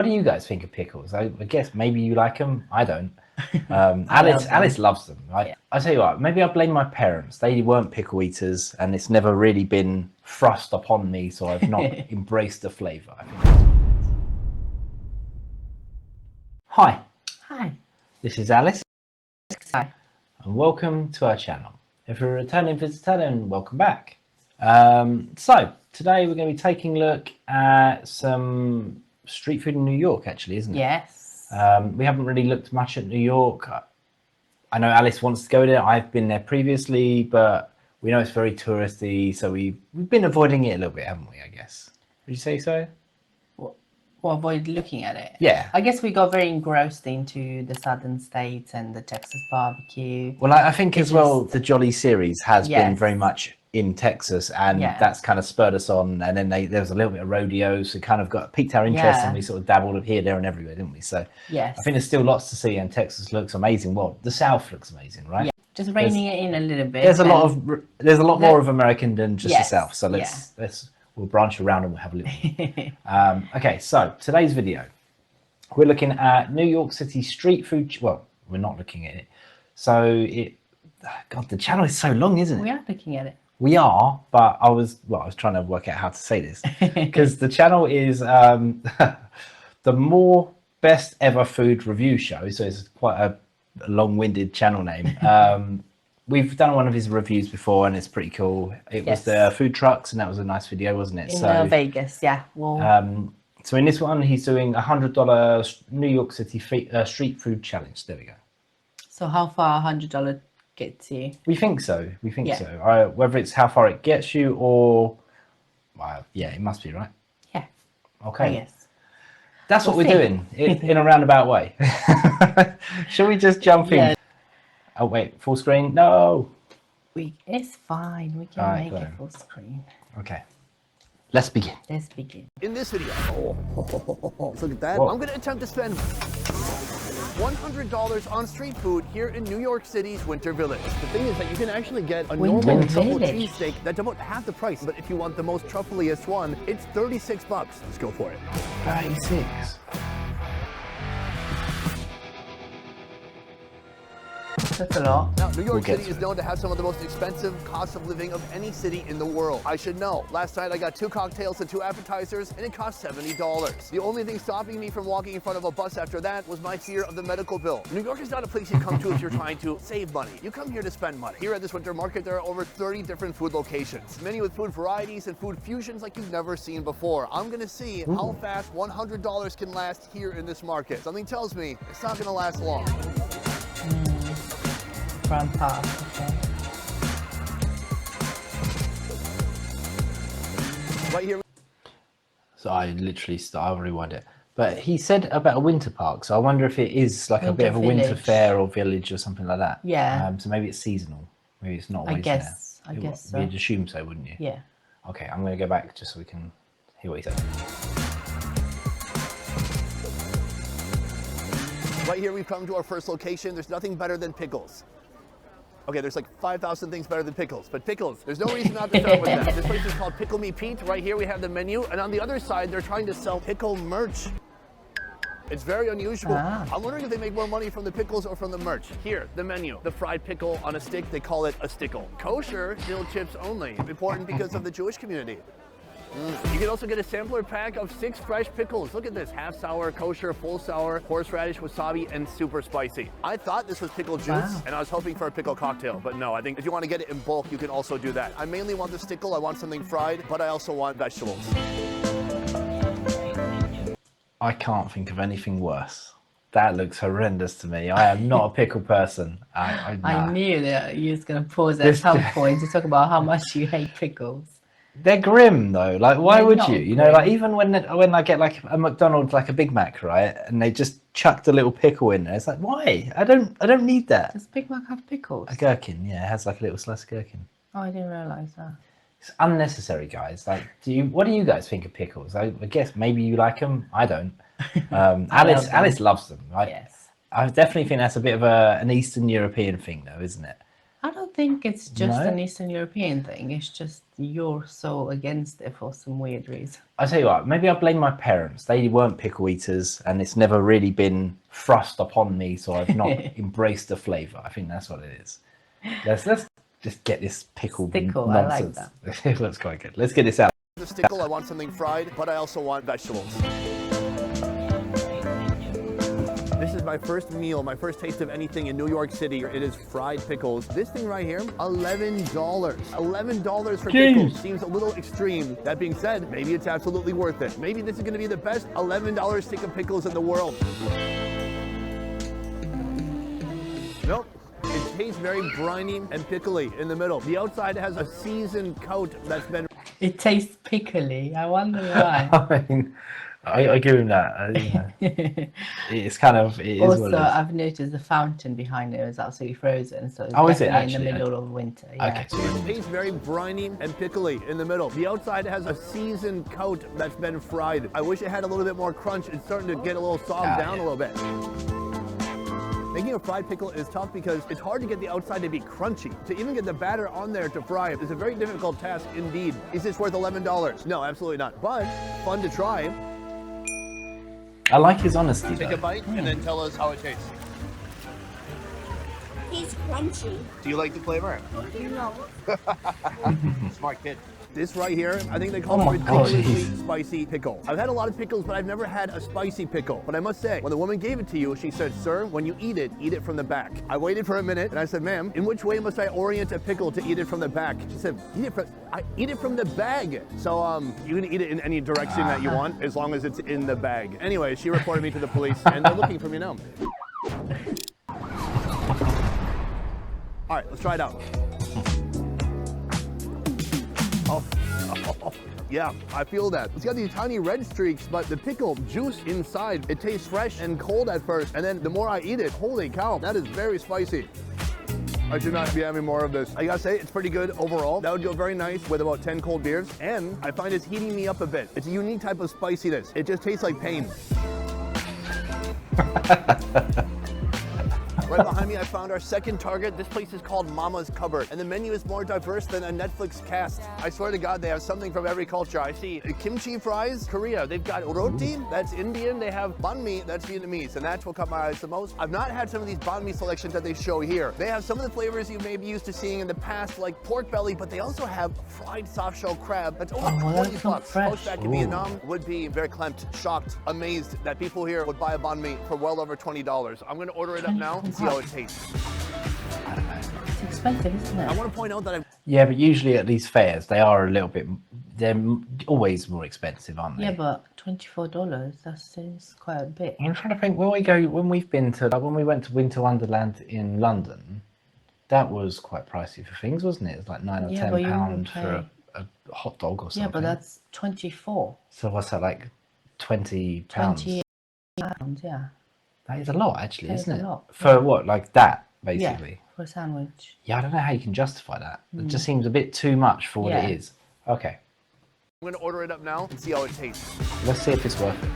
What do you guys think of pickles? I guess maybe you like them. I don't. I love them. Alice loves them. Right? Yeah. I tell you what, maybe I blame my parents. They weren't pickle eaters, and it's never really been thrust upon me, so I've not embraced the flavour. I think that's what it is. Hi, Hi. this is Alice, Hi. and welcome to our channel. If you're a returning visitor, then welcome back. So today we're going to be taking a look at some street food in New York, actually, isn't it? Yes. We haven't really looked much at New York. I know Alice wants to go there. I've been there previously, but we know it's very touristy, so we've been avoiding it a little bit, haven't we? I guess. Would you say so? Well, avoid looking at it. Yeah. I guess we got very engrossed into the southern states and the Texas barbecue. Well, I think as well, the Jolly series has been very much in Texas, and that's kind of spurred us on. And then there was a little bit of rodeo, so kind of piqued our interest, and we sort of dabbled here, there, and everywhere, didn't we? So yes, I think there's still lots to see, and Texas looks amazing. Well, the South looks amazing, right? Yeah, just reining it in a little bit. There's a lot more of American than just the South. So we'll branch around and we'll have a little. Okay, so today's video, we're looking at New York City street food. Well, we're not looking at it. So God, the channel is so long, isn't it? We are looking at it. We are, but I was trying to work out how to say this because the channel is the more best ever food review show. So it's quite a long-winded channel name. We've done one of his reviews before, and it's pretty cool. It was the food trucks, and that was a nice video, wasn't it? In Vegas, yeah. Well, so in this one, he's doing $100 New York City street food challenge. There we go. So how far $100 gets you? We think so. We think so. Whether it's how far it gets you or, it must be, right? Yeah. Okay. Yes. That's what we're doing in a roundabout way. Shall we just jump in? Oh, wait, full screen? No. It's fine. We can make it full screen. Okay. Let's begin. Let's begin. In this video, look at that. I'm going to attempt to spend $100 on street food here in New York City's Winter Village. The thing is that you can actually get a normal truffle cheesesteak that's about half the price, but if you want the most truffleiest one, it's $36. Let's go for it. 36. That's a lot. Now, New York City is known to have some of the most expensive costs of living of any city in the world. I should know. Last night I got 2 cocktails and 2 appetizers, and it cost $70. The only thing stopping me from walking in front of a bus after that was my fear of the medical bill. New York is not a place you come to if you're trying to save money. You come here to spend money. Here at this winter market, there are over 30 different food locations, many with food varieties and food fusions like you've never seen before. I'm gonna see how fast $100 can last here in this market. Something tells me it's not gonna last long. Front part, okay. Right here. So I'll rewind it. But he said about a winter park, so I wonder if it is like a bit of a winter fair or village or something like that. Yeah. So maybe it's seasonal. Maybe it's not always I there. guess so. You'd assume so, wouldn't you? Yeah. Okay, I'm going to go back just so we can hear what he said. Right here we've come to our first location. There's nothing better than pickles. Okay, there's like 5,000 things better than pickles, but pickles, there's no reason not to start with that. This place is called Pickle Me Pete. Right here we have the menu, and on the other side, they're trying to sell pickle merch. It's very unusual. I'm wondering if they make more money from the pickles or from the merch. Here, the menu. The fried pickle on a stick, they call it a stickle. Kosher, dill chips only. Important because of the Jewish community. You can also get a sampler pack of 6 fresh pickles. Look at this, half sour, kosher, full sour, horseradish, wasabi, and super spicy. I thought this was pickle juice, and I was hoping for a pickle cocktail, but no, I think if you want to get it in bulk, you can also do that. I mainly want the stickle, I want something fried, but I also want vegetables. I can't think of anything worse. That looks horrendous to me. I am not a pickle person. I knew that you was going to pause at some point to talk about how much you hate pickles. They're grim though. Like, why would you? You know, like even when I get like a McDonald's, like a Big Mac, right, and they just chucked a little pickle in there. It's like, why? I don't need that. Does Big Mac have pickles? A gherkin, yeah, it has like a little slice of gherkin. Oh, I didn't realize that. It's unnecessary, guys. Like, what do you guys think of pickles? I guess maybe you like them. I don't. Alice loves them, right? Yes. I definitely think that's a bit of an Eastern European thing, though, isn't it? I don't think it's just No? an Eastern European thing. It's just you're so against it for some weird reason. I tell you what, maybe I blame my parents. They weren't pickle eaters, and it's never really been thrust upon me, so I've not embraced the flavour. I think that's what it is. Let's just get this pickle Stickle, I like nonsense. It looks quite good. Let's get this out. The stickle, I want something fried, but I also want vegetables. This is my first meal, my first taste of anything in New York City. It is fried pickles. This thing right here, $11. $11 for pickles seems a little extreme. That being said, maybe it's absolutely worth it. Maybe this is gonna be the best $11 stick of pickles in the world. Nope. It tastes very briny and pickly in the middle. The outside has a seasoned coat that's been... It tastes pickly. I wonder why. I mean, I give him that. You know, it's kind of, it is what Also, it is. I've noticed the fountain behind it is absolutely frozen, so it's Oh, is it definitely in the actually? middle of winter. Yeah. Okay, so It tastes very briny and pickly in the middle. The outside has a seasoned coat that's been fried. I wish it had a little bit more crunch. It's starting to get a little sogged down a little bit. Making a fried pickle is tough because it's hard to get the outside to be crunchy. To even get the batter on there to fry it is a very difficult task indeed. Is this worth $11? No, absolutely not. But fun to try. I like his honesty Take a though. bite and then tell us how it tastes. It's crunchy. Do you like the flavor? No. Smart kid. This right here, I think they call Oh it my God, ridiculously jeez. spicy pickle. I've had a lot of pickles, but I've never had a spicy pickle. But I must say, when the woman gave it to you, she said, "Sir, when you eat it from the back." I waited for a minute and I said, "Ma'am, in which way must I orient a pickle to eat it from the back?" She said, I eat it from the bag. So you can eat it in any direction that you want, as long as it's in the bag. Anyway, she reported me to the police and they're looking for me now. All right, let's try it out. Oh, yeah, I feel that. It's got these tiny red streaks, but the pickle juice inside, it tastes fresh and cold at first, and then the more I eat it, holy cow, that is very spicy. I should not be having more of this. I gotta say, it's pretty good overall. That would go very nice with about 10 cold beers, and I find it's heating me up a bit. It's a unique type of spiciness. It just tastes like pain. Right behind me, I found our second target. This place is called Mama's Cupboard, and the menu is more diverse than a Netflix cast. I swear to God, they have something from every culture. I see kimchi fries, Korea. They've got roti, that's Indian. They have banh mi, that's Vietnamese, and that's what caught my eyes the most. I've not had some of these banh mi selections that they show here. They have some of the flavors you may be used to seeing in the past, like pork belly, but they also have fried soft shell crab. That's over 20 that's bucks. fresh. Most back in Vietnam would be very clamped, shocked, amazed that people here would buy a banh mi for well over $20. I'm gonna order it up now and see how it tastes. It's expensive, isn't I it? want to point out that I've Yeah, but usually at these fairs, they are a little bit, they're always more expensive, aren't they? Yeah, but $24, that seems quite a bit. I'm trying to think, when we've been to, like when we went to Winter Wonderland in London, that was quite pricey for things, wasn't it? It was like £9 or Yeah, but you £10 wouldn't for a hot dog or something. Yeah, but that's 24. So what's that, like £20? 28 pounds, yeah. That is a lot, actually, That is isn't a it? lot, For what, like that, Yeah, basically? for a sandwich. Yeah, I don't know how you can justify that. It just seems a bit too much for what Yeah. it is. Okay, I'm going to order it up now and see how it tastes. let's see if it's worth it.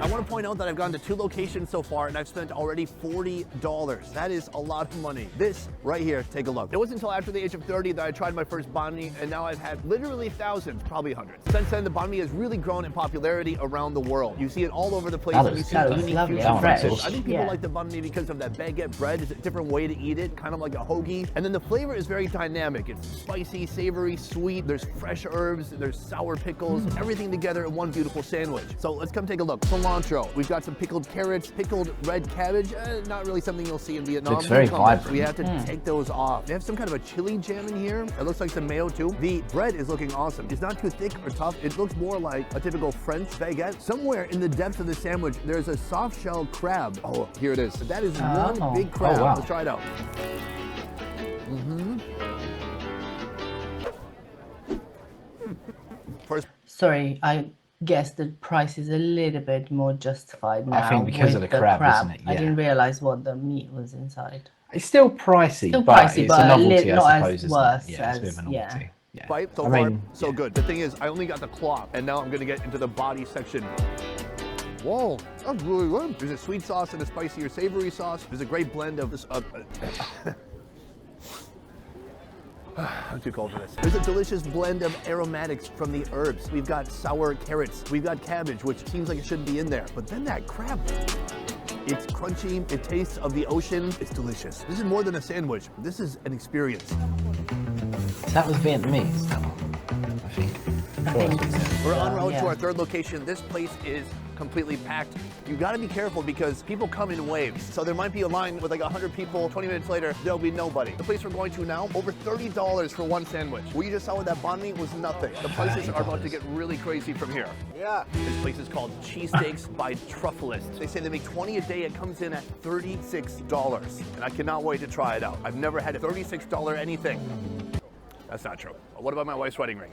I want to point out that I've gone to 2 locations so far and I've spent already $40. That is a lot of money. This right here, take a look. It wasn't until after the age of 30 that I tried my first banh mi, and now I've had literally thousands, probably hundreds. Since then, the banh mi has really grown in popularity around the world. You see it all over the place. That and looks you see good. unique Lovely. fusion That fresh. flavors. I think people Yeah. like the banh mi because of that baguette bread. It's a different way to eat it, kind of like a hoagie. And then the flavor is very dynamic. It's spicy, savory, sweet. There's fresh herbs, there's sour pickles, everything together in one beautiful sandwich. So let's come take a look. Cilantro. We've got some pickled carrots, pickled red cabbage. Not really something you'll see in Vietnam. Looks very Cucumbers. vibrant. We have to take those off. They have some kind of a chili jam in here. It looks like some mayo too. The bread is looking awesome. It's not too thick or tough. It looks more like a typical French baguette. Somewhere in the depths of the sandwich, there's a soft shell crab. Oh, here it is. That is one big crab. Oh, wow. Let's try it out. First, Sorry, I guess the price is a little bit more justified now. think because of with the crab, isn't it? I Yeah. didn't realize what the meat was inside. It's still pricey, Still but pricey, it's but a a novelty, not I as suppose, isn't worse it? Yeah, it's a bit of a as- yeah. novelty. Yeah. bite so I far, mean, so yeah. good. The thing is, I only got the claw, and now I'm gonna get into the body section. Whoa, that's really good. There's a sweet sauce and a spicier savory sauce. There's a great blend of this. I'm too cold for this. There's a delicious blend of aromatics from the herbs. We've got sour carrots. We've got cabbage, which seems like it shouldn't be in there. But then that crab, it's crunchy. It tastes of the ocean. It's delicious. This is more than a sandwich. This is an experience. So that was Vietnamese, that one, I think. We're en route yeah. to our third location. This place is completely packed. You gotta be careful because people come in waves. So there might be a line with like 100 people. 20 minutes later, there'll be nobody. The place we're going to now, over $30 for one sandwich. What you just saw with that banh mi was nothing. The prices are about to get really crazy from here. Yeah. This place is called Cheesesteaks by Truffleist. They say they make 20 a day. It comes in at $36. And I cannot wait to try it out. I've never had a $36 anything. That's not true. What about my wife's wedding ring?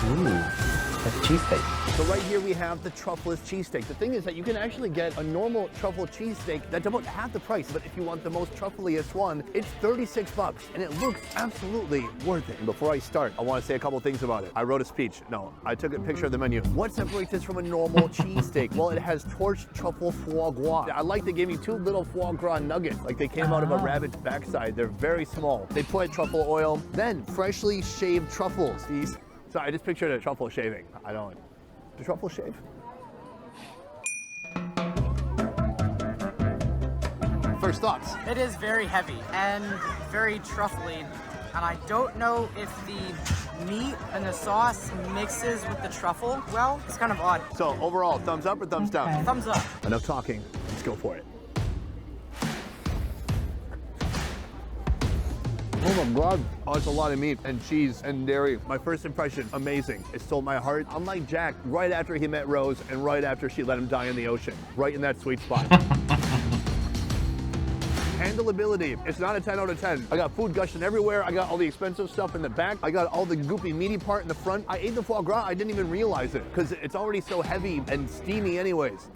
Ooh, that's cheesesteak. So right here we have the truffless cheesesteak. The thing is that you can actually get a normal truffle cheesesteak that's about half the price, but if you want the most truffliest one, it's $36, and it looks absolutely worth it. And before I start, I want to say a couple things about it. I wrote a speech. No, I took a picture of the menu. What separates this from a normal cheesesteak? Well, it has torched truffle foie gras. I like they gave me 2 little foie gras nuggets, like they came out of a rabbit's backside. They're very small. They put truffle oil, then freshly shaved truffles. These. So I just pictured a truffle shaving. I don't. Do truffle shave? First thoughts. It is very heavy and very truffly, and I don't know if the meat and the sauce mixes with the truffle well. It's kind of odd. So overall, thumbs up or thumbs down? Thumbs up. Enough talking. Let's go for it. Oh my God. Oh, it's a lot of meat and cheese and dairy. My first impression, amazing. It stole my heart. Unlike Jack, right after he met Rose and right after she let him die in the ocean. Right in that sweet spot. Handleability, it's not a 10 out of 10. I got food gushing everywhere. I got all the expensive stuff in the back. I got all the goopy meaty part in the front. I ate the foie gras, I didn't even realize it because it's already so heavy and steamy anyways.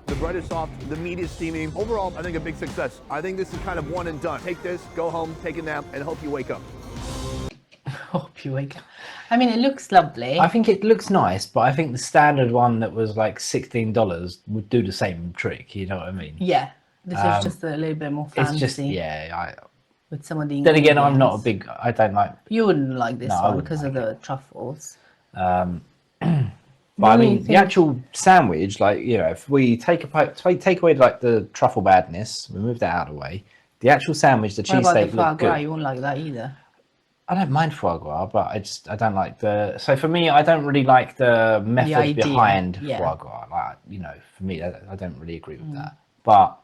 The bread is soft, the meat is steamy. Overall, I think a big success. I think this is kind of one and done. Take this, go home, take a nap, and hope you wake up. Hope you wake up. I mean, it looks lovely. I think it looks nice, but I think the standard one that was like $16 would do the same trick, you know what I mean? Yeah, this is just a little bit more fancy. It's just, yeah. With some of the Then again, I'm not a ingredients. big, I don't like, You wouldn't like this No, I one wouldn't because of like the truffles. but I only mean, the thing- actual sandwich, like, you know, if we take away like the truffle badness, we move that out of the way. The actual sandwich, the What about the cheesesteak foie looked gras? good. You won't like that either. I don't mind foie gras, but I don't like the. So for me, I don't really like the method idea, behind yeah. foie gras. Like, you know, for me, I don't really agree with that. But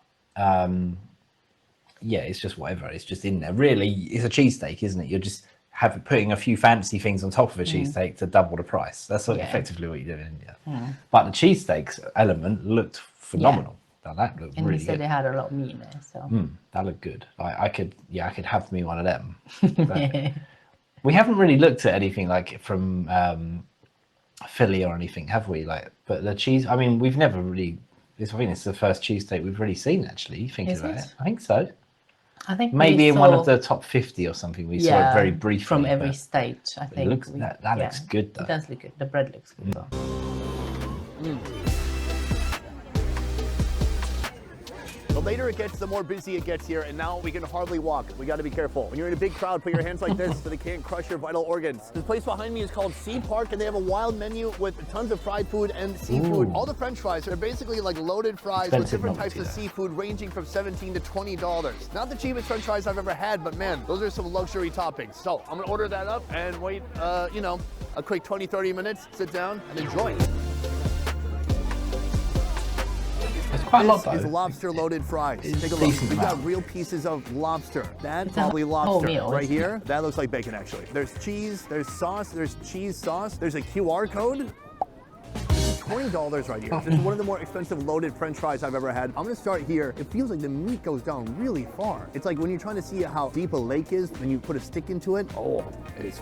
yeah, it's just whatever. It's just in there. Really, it's a cheesesteak, isn't it? You're just putting a few fancy things on top of a cheesesteak to double the price. That's effectively what you do in India. But the cheesesteaks element looked phenomenal. Now, that looked And really he said good. they had a lot of meat in there, so. That looked good. Like, I could have me one of them. But we haven't really looked at anything like from Philly or anything, have we? Like, but the cheese. I mean, we've never really. I think it's the first cheesesteak we've really seen. Actually, thinking Is about it? it, I think so. I think Maybe we in one saw- of the top 50 or something. We saw it very briefly. from every but state, I think. looks- that looks good, though. It does look good. The bread looks good. The later it gets, the more busy it gets here, and now we can hardly walk. We got to be careful. When you're in a big crowd, put your hands like this so they can't crush your vital organs. This place behind me is called Sea Park, and they have a wild menu with tons of fried food and seafood. All the French fries are basically like loaded fries with Expensive different types of novelty, seafood ranging from $17 to $20. Not the cheapest French fries I've ever had, but man, those are some luxury toppings. So I'm gonna order that up and wait, you know, a quick 20, 30 minutes, sit down and enjoy. It's quite a lot, This is though. lobster loaded fries. It's Take a look. decent We've got amount. real pieces of lobster. That's It's a probably whole lobster. meal, Right isn't it? here, that looks like bacon actually. There's cheese, there's sauce, there's cheese sauce, there's a QR code. This is $20 right here. This is one of the more expensive loaded French fries I've ever had. I'm gonna start here. It feels like the meat goes down really far. It's like when you're trying to see how deep a lake is and you put a stick into it. Oh, it is.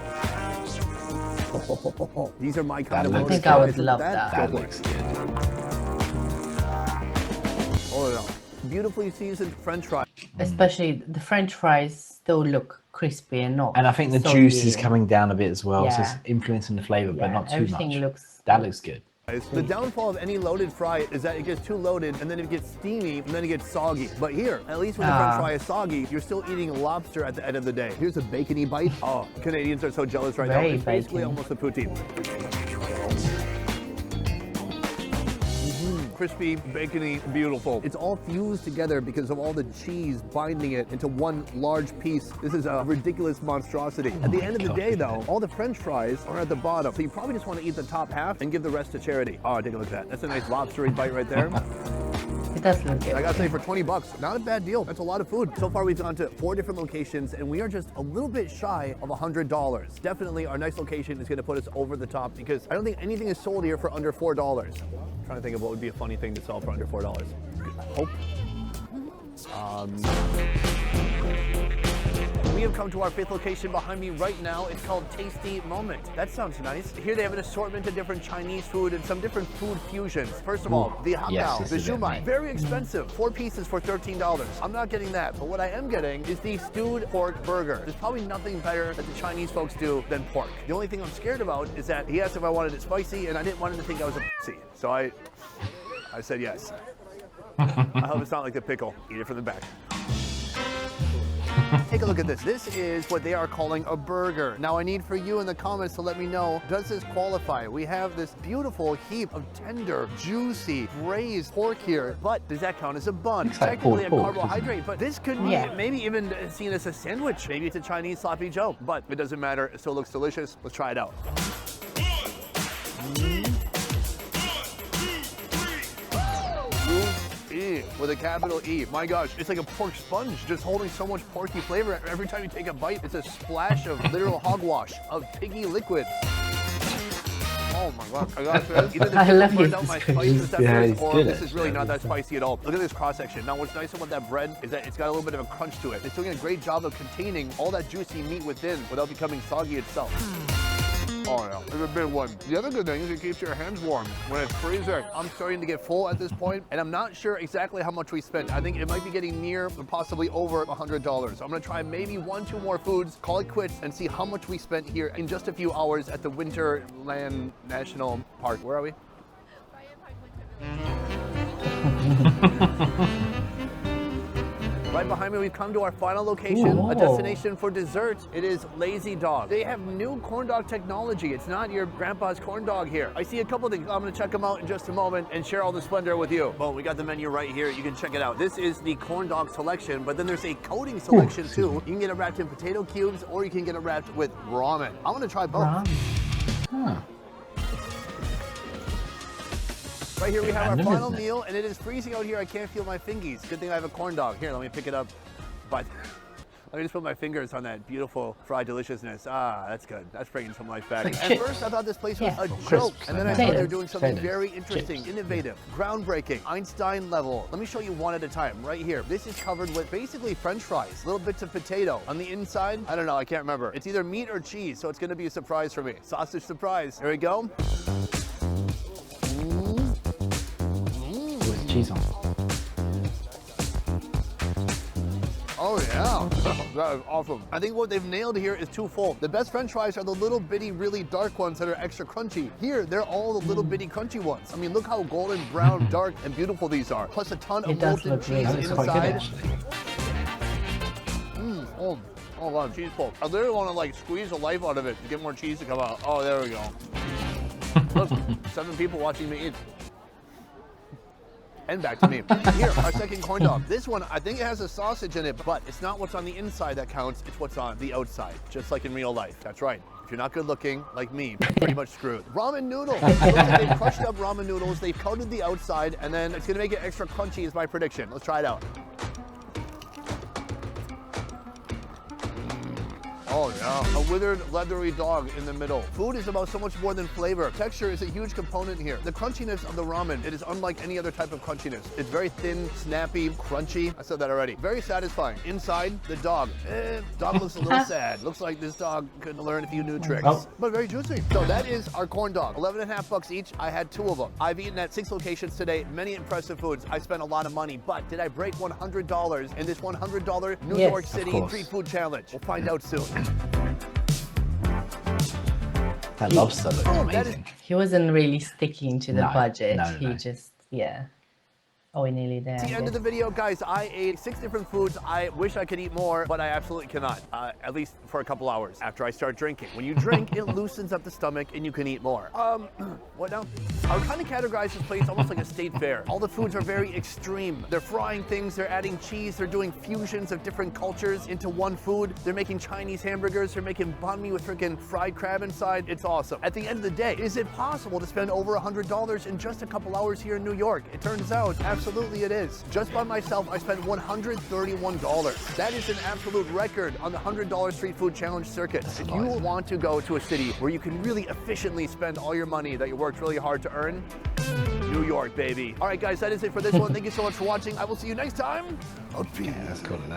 These are my kind of looks loaded good. I would fries. love Go that. That for it. looks good. Oh no. Beautifully seasoned French fries. Especially the French fries still look crispy and not. And I think the soggy. juice is coming down a bit as well, so it's Yeah. influencing the flavour, but Yeah, not too everything much. looks. That looks good. The downfall of any loaded fry is that it gets too loaded and then it gets steamy and then it gets soggy. But here, at least when the French fry is soggy, you're still eating lobster at the end of the day. Here's a bacony bite. Oh, Canadians are so jealous right now. It's basically almost a poutine. Crispy, bacony, beautiful. It's all fused together because of all the cheese binding it into one large piece. This is a ridiculous monstrosity. At the end of the day, though, all the French fries are at the bottom. So you probably just want to eat the top half and give the rest to charity. Oh, take a look at that. That's a nice lobstery bite right there. It does look good. I gotta say, for 20 bucks, not a bad deal. That's a lot of food. So far, we've gone to 4 different locations, and we are just a little bit shy of $100. Definitely, our next location is gonna put us over the top because I don't think anything is sold here for under $4. I'm trying to think of what would be a funny thing to sell for under $4. Hope. We have come to our 5th location behind me right now. It's called Tasty Moment. That sounds nice. Here they have an assortment of different Chinese food and some different food fusions. First of all, the hot bao, the shumai, very expensive. 4 pieces for $13. I'm not getting that, but what I am getting is the stewed pork burger. There's probably nothing better that the Chinese folks do than pork. The only thing I'm scared about is that he asked if I wanted it spicy, and I didn't want him to think I was a pussy. So I said yes. I hope it's not like the pickle. Eat it from the back. Take a look at this. This is what they are calling a burger. Now I need for you in the comments to let me know, does this qualify? We have this beautiful heap of tender, juicy, braised pork here, but does that count as a bun? It's technically a carbohydrate, but this could be maybe even seen as a sandwich. Maybe it's a Chinese sloppy Joe, but it doesn't matter. It still looks delicious. Let's try it out. With a capital E. My gosh, it's like a pork sponge, just holding so much porky flavor. Every time you take a bite, it's a splash of literal hogwash, of piggy liquid. Oh my God, I gotta say, either the chicken burns out my spices at first, or this is really not that spicy at all. Look at this cross section. Now what's nice about that bread is that it's got a little bit of a crunch to it. It's doing a great job of containing all that juicy meat within without becoming soggy itself. Oh yeah, it's a big one. The other good thing is it keeps your hands warm when it's freezing. I'm starting to get full at this point, and I'm not sure exactly how much we spent. I think it might be getting near or possibly over $100. I'm gonna try maybe 1-2 more foods, call it quits, and see how much we spent here in just a few hours at the Winterland National Park. Where are we? Bryant Park Winter Village. Right behind me, we've come to our final location, a destination for dessert. It is Lazy Dog. They have new corn dog technology. It's not your grandpa's corn dog here. I see a couple things. I'm gonna check them out in just a moment and share all the splendor with you. Well, we got the menu right here. You can check it out. This is the corn dog selection, but then there's a coating selection too. You can get it wrapped in potato cubes, or you can get it wrapped with ramen. I'm gonna try both. Right here we have our final meal, and it is freezing out here. I can't feel my fingies. Good thing I have a corn dog. Here, let me pick it up. But let me just put my fingers on that beautiful fried deliciousness. Ah, that's good. That's bringing some life back. At first, I thought this place was a joke, and then I thought they were doing something very interesting, innovative, groundbreaking, Einstein level. Let me show you one at a time. Right here. This is covered with basically French fries, little bits of potato. On the inside, I don't know. I can't remember. It's either meat or cheese, so it's going to be a surprise for me. Sausage surprise. Here we go. Cheese on. Oh yeah, that is awesome. I think what they've nailed here is twofold. The best French fries are the little bitty, really dark ones that are extra crunchy. Here, they're all the little bitty crunchy ones. I mean, look how golden, brown, dark, and beautiful these are. Plus a ton of molten cheese inside. Oh wow, cheese pull. I literally want to like squeeze the life out of it to get more cheese to come out. Oh, there we go. Look, 7 people watching me eat. And back to me. Here, our second corn dog. This one, I think it has a sausage in it, but it's not what's on the inside that counts, it's what's on the outside, just like in real life. That's right. If you're not good looking, like me, you're pretty much screwed. Ramen noodles. It looks like they've crushed up ramen noodles, they've coated the outside, and then it's gonna make it extra crunchy is my prediction. Let's try it out. Oh yeah, a withered, leathery dog in the middle. Food is about so much more than flavor. Texture is a huge component here. The crunchiness of the ramen, it is unlike any other type of crunchiness. It's very thin, snappy, crunchy. I said that already. Very satisfying. Inside, the dog. Dog looks a little sad. Looks like this dog could learn a few new tricks, but very juicy. So that is our corn dog. 11.5 bucks each. I had 2 of them. I've eaten at 6 locations today. Many impressive foods. I spent a lot of money, but did I break $100 in this $100 New York City Street Food Challenge? We'll find out soon. That lobster looks Oh, that amazing. He wasn't really sticking to the No, budget. no, He no. just, yeah. Oh, we're nearly there. At the end of the video, guys, I ate 6 different foods. I wish I could eat more, but I absolutely cannot, at least for a couple hours after I start drinking. When you drink, it loosens up the stomach and you can eat more. What now? I would kind of categorize this place almost like a state fair. All the foods are very extreme. They're frying things, they're adding cheese, they're doing fusions of different cultures into one food. They're making Chinese hamburgers, they're making banh mi with freaking fried crab inside. It's awesome. At the end of the day, is it possible to spend over $100 in just a couple hours here in New York? It turns out, absolutely it is. Just by myself, I spent $131. That is an absolute record on the $100 street food challenge circuit. If you want to go to a city where you can really efficiently spend all your money that you worked really hard to earn, New York, baby. All right, guys, that is it for this one. Thank you so much for watching. I will see you next time. Let's call it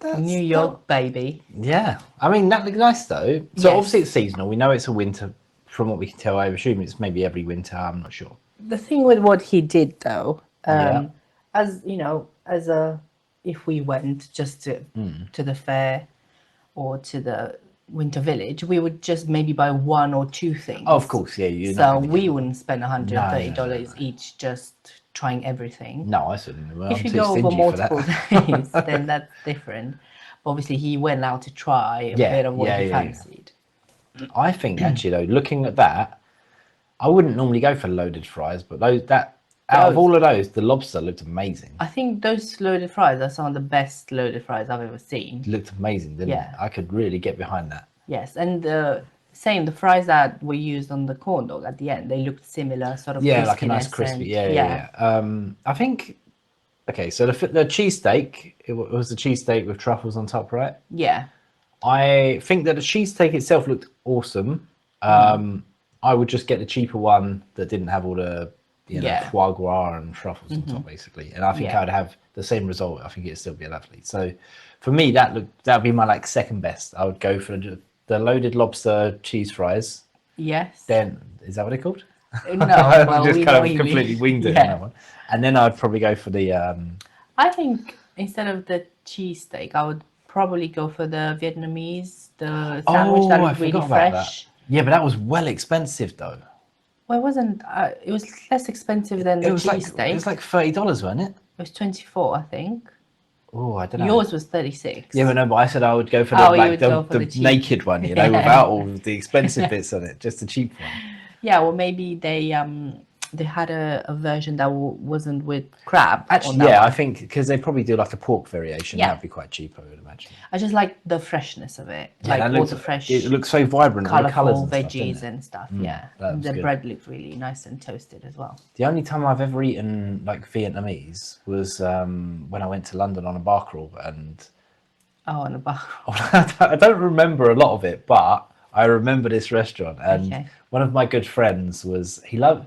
that. New York, baby. Yeah, I mean that looks nice though. So Yes. obviously it's seasonal. We know it's a winter. From what we can tell, I assume it's maybe every winter. I'm not sure. The thing with what he did though, Yeah. as you know, if we went just to the fair or to the Winter Village, we would just maybe buy 1 or 2 things. Oh, of course, yeah. You're So not gonna we get- wouldn't spend $130 No. each just trying everything. No, I certainly will. If I'm you too go over stingy for multiple that. days, then that's different. But obviously, he went out to try a Yeah, bit of what yeah, he yeah, yeah. fancied. I think actually though, looking at that, I wouldn't normally go for loaded fries, but out of all of those, the lobster looked amazing. I think those loaded fries are some of the best loaded fries I've ever seen. It looked amazing, didn't Yeah. it? I could really get behind that. Yes, and the frries that were used on the corn dog at the end, they looked similar, sort of Yeah, like a nice crispiness crispy. and- Yeah. I think. Okay, so the cheesesteak, it was the cheesesteak with truffles on top, right? Yeah. I think that the cheesesteak itself looked awesome. I would just get the cheaper one that didn't have all the Yeah. foie gras and truffles on top, basically. And I think Yeah. I'd have the same result. I think it'd still be lovely. So for me, that'd be my like second best. I would go for the loaded lobster cheese fries. Yes. Then is that what they're called? No, I well, just we kind know of what you completely mean. winged it on Yeah. that one. And then I'd probably go for the I think instead of the cheesesteak, I would probably go for the Vietnamese, the sandwich that I was really forgot about that. fresh. Yeah, but that was well expensive though. Well, it wasn't. It was less expensive than the It was cheesesteak. like $30, wasn't it? It was 24, I think. Oh, I don't know. Yours was 36. Yeah, but no, but I said I would go for Oh, the, you like, would the, go for the the cheap- naked one, you know, Yeah. without all of the expensive bits on it, just the cheap one. Yeah, well, maybe they had a version that wasn't with crab. on Actually, that yeah, one. I think because they probably do like a pork variation, Yeah. that'd be quite cheap, I would imagine. I just like the freshness of it, Yeah, like that all looks, the fresh, it looks so vibrant, all the colours colourful and stuff, veggies doesn't it? and stuff. Mm, Yeah, that was the good. bread looked really nice and toasted as well. The only time I've ever eaten like Vietnamese was when I went to London on a bar crawl, and Oh, and a bar. I don't remember a lot of it, but I remember this restaurant, and Okay. one of my good friends was he likes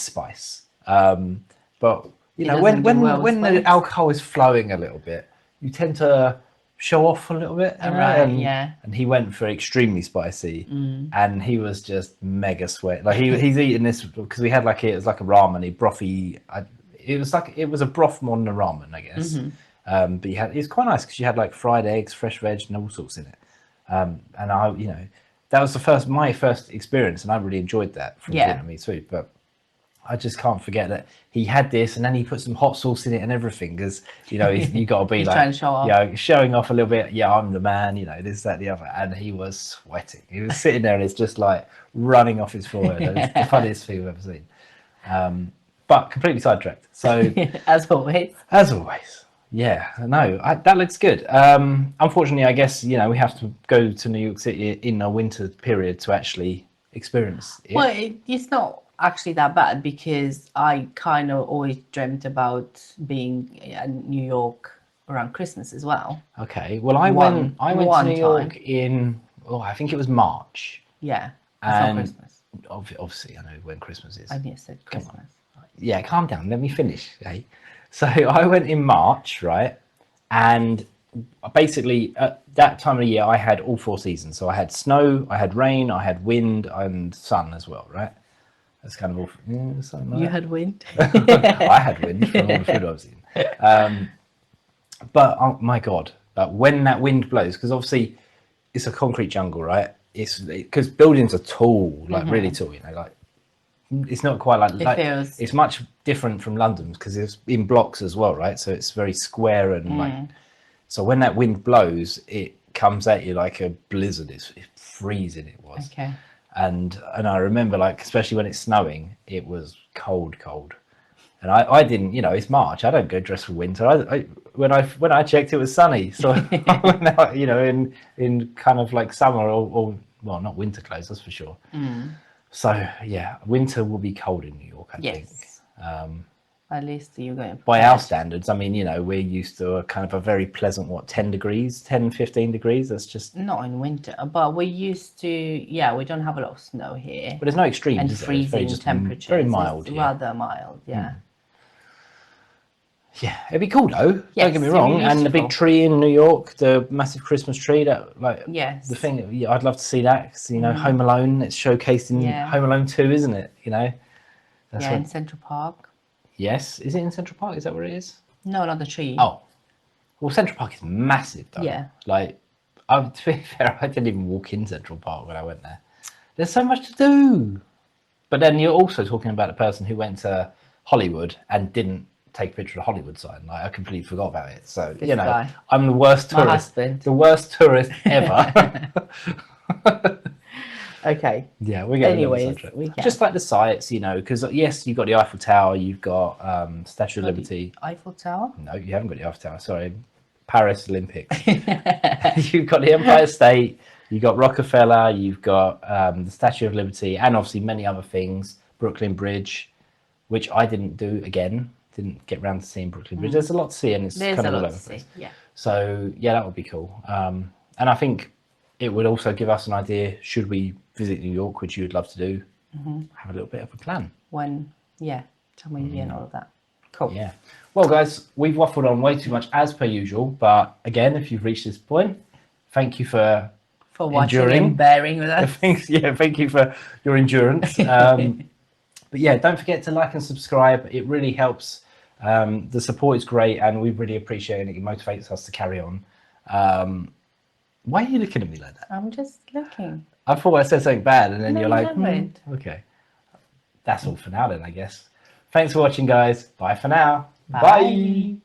spice, but you He know doesn't do well with when the spice. alcohol is flowing a little bit, you tend to show off a little bit, Right, and, yeah. and he went for extremely spicy, and he was just mega sweat. Like he's eating this because we had it was like a ramen, brothy. It was a broth more than a ramen, I guess. But it was quite nice because you had like fried eggs, fresh veg, and all sorts in it. And that was my first experience, and I really enjoyed that from Yeah. Vietnamese food. But I just can't forget that he had this, and then he put some hot sauce in it and everything, because you got to be He's like, trying to show off. yeah, showing off a little bit. Yeah, I'm the man. This, that, the other, and he was sweating. He was sitting there, and it's just like running off his forehead. It was the funniest thing I've ever seen. But completely sidetracked. So As always. as always. Yeah, no, that looks good. Unfortunately, I guess, we have to go to New York City in a winter period to actually experience it. Well, it's not actually that bad because I kind of always dreamt about being in New York around Christmas as well. Okay, well, I went to one New York in, I think it was March. Yeah, before And Christmas. Obviously, I know when Christmas is. I just said Christmas. Yeah, calm down. Let me finish. Okay. So I went in March, right? And basically at that time of the year, I had all 4 seasons. So I had snow, I had rain, I had wind, and sun as well, right? That's kind of all. Yeah, something like You that. had wind. I had wind from all the food I was eating. But oh my God, when that wind blows, because obviously it's a concrete jungle, right? It's because buildings are tall, like really tall, you know, like it's not quite like feels... it's much different from London's because it's in blocks as well, right? So it's very square and like, so when that wind blows, it comes at you like a blizzard. It's freezing, it was. Okay. And I remember, like, especially when it's snowing, it was cold. And I didn't, you know, it's March. I don't go dressed for winter. When I checked, it was sunny. So I went out, you know, in kind of like summer or well, not winter clothes, that's for sure. So yeah, winter will be cold in New York, I think. At least you're going by our standards. I mean, you know, we're used to a kind of a very pleasant 10 degrees, 10, 15 degrees. That's just not in winter, but we're used to, yeah, we don't have a lot of snow here. But there's no extremes, and is there? It's very freezing just temperatures. very mild. It's rather mild, yeah. Yeah, it'd be cool though. Yes, don't get me wrong. And the big tree in New York, the massive Christmas tree, that like the thing. Yeah, I'd love to see that. 'Cause, you know, Home Alone. It's showcased in Home Alone 2, isn't it? You know. That's in Central Park. Yes, is it in Central Park? Is that where it is? No, not the tree. Oh, well, Central Park is massive though. Yeah. Like, to be fair, I didn't even walk in Central Park when I went there. There's so much to do. But then you're also talking about a person who went to Hollywood and didn't take a picture of the Hollywood sign. Like, I completely forgot about it. So, This you know, guy. I'm the worst tourist. My husband. The worst tourist ever. Okay. Yeah, we're getting Anyways, just like the sites, you know, because yes, you've got the Eiffel Tower, you've got Statue of Liberty. Eiffel Tower? No, you haven't got the Eiffel Tower. Sorry, Paris Olympics. You've got the Empire State. You've got Rockefeller. You've got the Statue of Liberty, and obviously many other things. Brooklyn Bridge, which I didn't do again. Didn't get around to seeing Brooklyn Bridge. There's a lot to see, and it's There's kind a of all lot over to the place. see. Yeah. So yeah, that would be cool. And I think it would also give us an idea, should we visit New York, which you would love to do, have a little bit of a plan. When, time and all of that. Cool. Yeah. Well, guys, we've waffled on way too much as per usual, but again, if you've reached this point, thank you for watching enduring. and bearing with us. Thank you for your endurance. But yeah, don't forget to like and subscribe. It really helps. The support is great, and we really appreciate it. It motivates us to carry on. Why are you looking at me like that? I'm just looking. I thought I said something bad, and then No, you're you like, haven't. okay. That's all for now then, I guess. Thanks for watching, guys. Bye for now. Bye.